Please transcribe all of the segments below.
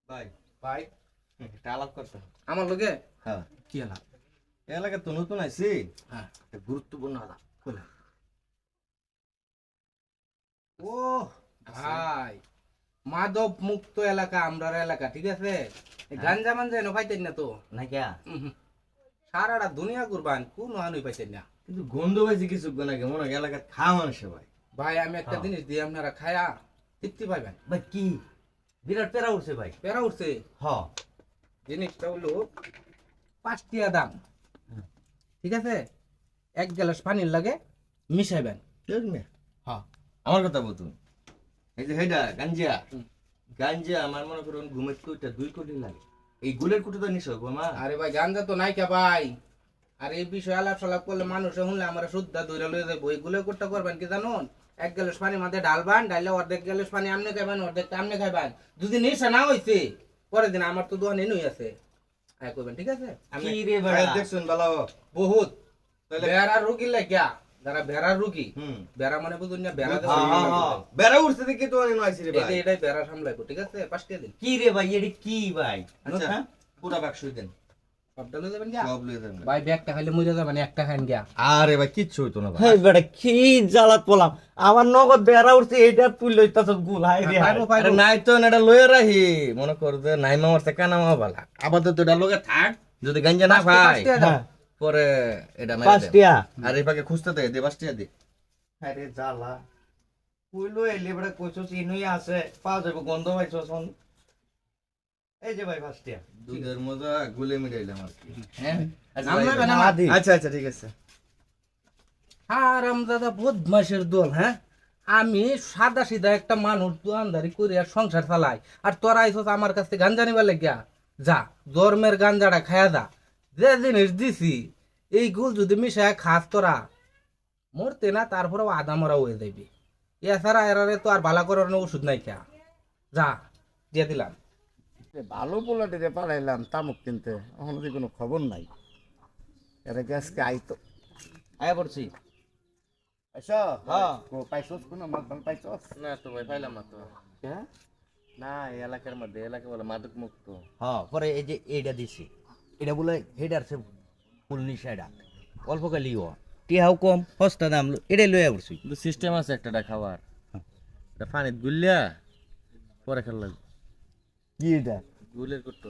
ভাই ভাই একটা আলাপ করতে হবে। আমার লগে হ্যাঁ, কি আলাপ? এই এলাকায় তো নতুন আইছি, হ্যাঁ একটা গুরুত্বপূর্ণ আলাপ। বলে ও ভাই, মাদক মুক্ত এলাকা আমরার এলাকা, ঠিক আছে? গাঞ্জা মানজা এনে পাইতেন না তো। না কিয়া, সারাটা দুনিয়া কুরবান কোন আনুই পাইতেন না। কিন্তু গন্ধ পাইছি কিছু নাকি মনে হয় এলাকায় খাওয়া মানুষ ভাই। ভাই আমি একটা জিনিস দিয়ে আপনারা খায়া তৃপ্তি পাইবেন। ভাই কি বিরাট পেরা উঠছে ভাই। পেরা উঠছে। হ, জিনিসটা হলো 5 টিয়া দাম, ঠিক আছে? 1 গ্লাস পানির লাগে মিশাইবেন। হ্যাঁ আমার কথা বলতুন, এই যে হেডা গাঞ্জা, হুম। গাঞ্জা আমার মনে করুন ঘুমের তো ওইটা 2 কোটি লাগে। এই গুলের কুটি তো নিছ গো মা। আরে ভাই গাঞ্জা তো নাই কে ভাই। আর এই বিষয়ে আলাপ সালাপ করলে মানুষ শুনলে আমার শুদ্ধা দূরে লয়ে যাবো। এইগুলো করতে করবেন কি জানুন? 1 গ্লাস পানি মাঝে ঢালবান, ডাইলে অর্ধেক গ্লাস পানি আমনে খাইবেন, অর্ধেক আমনে খাইবেন। যদি নেশা না হইছে পরের দিন আমার তো দোকানে নই আছে, আয় করবেন, ঠিক আছে? কি রে ভাই দেখছুন ভালো। বহুত তাহলে বেড়ার রুগী লাগিয়া, যারা বেড়ার রুগী, হুম, বেড়া মানে বুঝুন না, বেড়া বেড়া উঠছে দেখি তো অনেক আইছি রে ভাই। এটাই বেড়া সামলাইবো, ঠিক আছে? 5 টিয়া দিন। কি রে ভাই এটা কি ভাই? আচ্ছা পুরা বাক্স দেন, সবটা লয়ে যাবেন গিয়া। সব লয়ে দেন ভাই ব্যাগটা খাইলে মরে যাবেন, একটা খাইন গিয়া। আরে ভাই কিচ্ছু হইতো না ভাই। হেই বেটা কি জ্বালাত পলাম আমার নগদ বেড়া উঠছে এইটা তুই লইতাছ গুল হাই রে হাই। পাইবো আরে পাইবো। নাই তো এটা লয়ে রাহি, মনে কর যে নাই মারছে কানা মা বালা আপাতত এটা লগে থাক, যদি গাঞ্জা না পাই 5 টিয়া দাও। হ্যাঁ, পরে এটা মাইরা দেন। পাঁচটিয়া আর এই পাকে খুঁজতে দে, দে 5 টাকা দে। আরে জ্বালা কইলো এলে বেটা কইছস ইনুই আছে পাওয়া যাবে গন্ধ পাইছস হন এই যে ভাই পাঁচটিয়া দুধের মজা গুলে মিলাইলাম আর কি। হ্যাঁ আচ্ছা, নাম ভাই, লইবেন ভাই। আমার। আদি আচ্ছা আচ্ছা ঠিক আছে। হারামজাদা বদমাশের দল, হ্যাঁ? আমি সাদা সিধা একটা মানুষ দোয়ানদারি করে আর সংসার চালাই, আর তোরা আইসস আমার কাছ থেকে গাঞ্জা নিবার লাগিয়া। যা ধর্মের গাঞ্জাটা খায়া যা। যে জিনিস দিছি এই গুল যদি মিশায় খাস তোরা মরতে না, তারপরেও আধা মরা হয়ে যাবি। এছাড়া এরারে তো আর ভালো করার ওষুধ নাই খেয়া। যা দিয়ে দিলাম। ভালো পোলাটিতে পাঠাইলাম তামুক কিনতে, এখন তো কোনো খবর নাই। এরা কি আজকে আইতো? আয়া পড়ছি। আচ্ছা হ্যাঁ। পাইছস কোনো মাছ ভাল পাইছস? না তো ভাই পাইলাম না তো। হ্যাঁ না এই এলাকার মধ্যে এলাকা বলে মাদক মুক্ত। হ্যাঁ পরে এই যে এইটা দিছি এটা বলে হেডার সে ফুল নিশাইডা অল্প কালিও টিহাও কম সস্তা দাম এটাই লইয়া পড়ছি কিন্তু সিস্টেম আছে একটা খাবার, এটা পানি গুলিয়া পরে খেলা লাগবে। কি এটা? গুলের করতো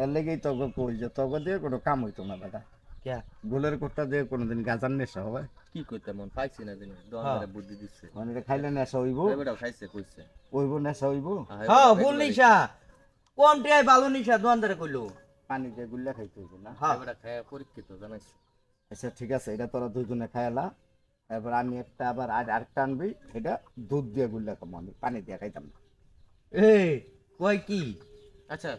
এর লেগেই তগ কই যে তগ দিয়ে কোনো কাম হইতো না বেটা। কে গোলের কোটটা দিয়ে কোনোদিন গাজার নেশা হবে? কি কইতে মন পাইছি না দিন দোকানদারে বুদ্ধি দিচ্ছে। মানে এটা খাইলে নেশা হইব, এবারও খাইছে কইছে। হইব নেশা হইব। হ্যাঁ ফুল নিশা কম টিয়াই ভালো নিশা দোকানদারে কইলো পানি দিয়ে গুল্লা খাইতে হইব না? হ্যাঁ এবারে খায় পরীক্ষিত জানাইছে। আচ্ছা ঠিক আছে, এটা তোরা দুজনে খাইলা। এবার আমি একটা আবার আরেকটা আনবি, এটা দুধ দিয়ে গুল্লা খাবো, আমি পানি দিয়ে খাইতাম না। এই কয় কি আচ্ছা